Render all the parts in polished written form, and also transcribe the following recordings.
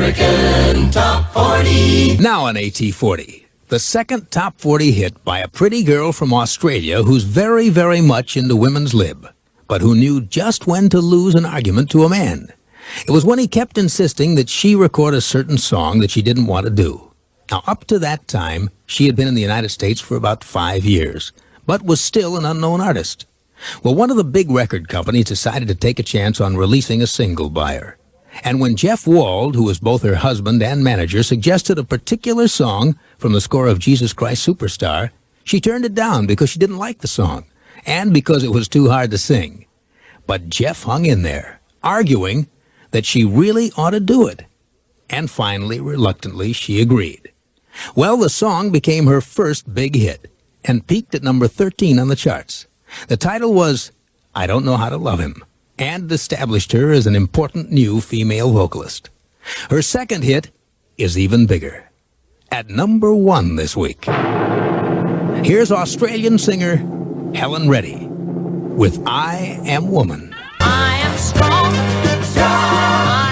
American Top 40. Now on AT40, the second top 40 hit by a pretty girl from Australia who's very, very much into women's lib, but who knew just when to lose an argument to a man. It was when he kept insisting that she record a certain song that she didn't want to do. Now, up to that time, she had been in the United States for about 5 years, but was still an unknown artist. Well, one of the big record companies decided to take a chance on releasing a single by her. And when Jeff Wald, who was both her husband and manager, suggested a particular song from the score of Jesus Christ Superstar, she turned it down because she didn't like the song, and because it was too hard to sing. But Jeff hung in there, arguing that she really ought to do it. And finally, reluctantly, she agreed. Well, the song became her first big hit, and peaked at number 13 on the charts. The title was I Don't Know How to Love Him, and established her as an important new female vocalist. Her second hit is even bigger. At number 1 this week, here's Australian singer Helen Reddy with I Am Woman. I am strong.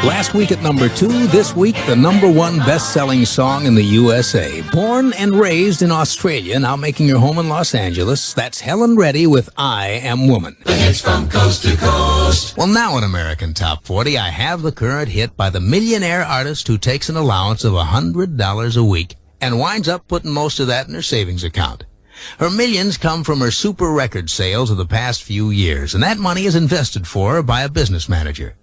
Last week at number 2, this week the number 1 best-selling song in the USA. Born and raised in Australia, now making her home in Los Angeles, that's Helen Reddy with I Am Woman. The hits from coast to coast. Well, now in American Top 40, I have the current hit by the millionaire artist who takes an allowance of $100 a week and winds up putting most of that in her savings account. Her millions come from her super record sales of the past few years, and that money is invested for her by a business manager.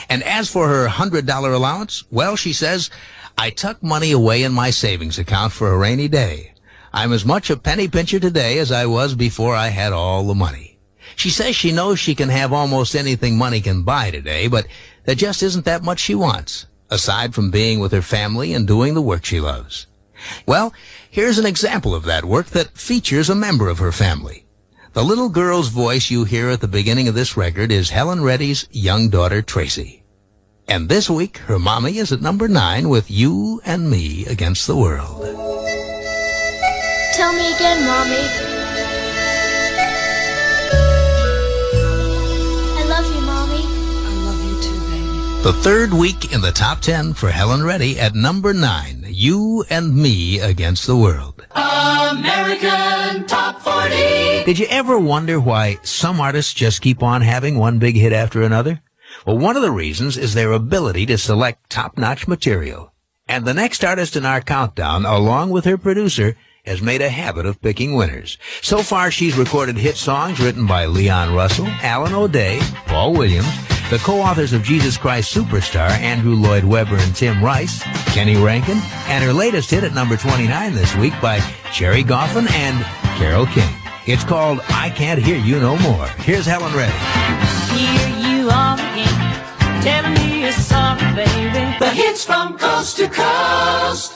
And as for her $100 allowance, well, she says, I tuck money away in my savings account for a rainy day. I'm as much a penny pincher today as I was before I had all the money. She says she knows she can have almost anything money can buy today, but there just isn't that much she wants, aside from being with her family and doing the work she loves. Well, here's an example of that work that features a member of her family. The little girl's voice you hear at the beginning of this record is Helen Reddy's young daughter, Tracy. And this week, her mommy is at number 9 with You and Me Against the World. Tell me again, Mommy. I love you, Mommy. I love you too, baby. The third week in the top 10 for Helen Reddy at number 9, You and Me Against the World. American Top 40. Did you ever wonder why some artists just keep on having one big hit after another? Well, one of the reasons is their ability to select top-notch material. And the next artist in our countdown, along with her producer, has made a habit of picking winners. So far, she's recorded hit songs written by Leon Russell, Alan O'Day, Paul Williams, the co-authors of Jesus Christ Superstar, Andrew Lloyd Webber and Tim Rice, Kenny Rankin, and her latest hit at number 29 this week by Cherry Goffin and Carole King. It's called I Can't Hear You No More. Here's Helen Reddy. Here you are again, telling me you're sorry, baby. The hits from coast to coast.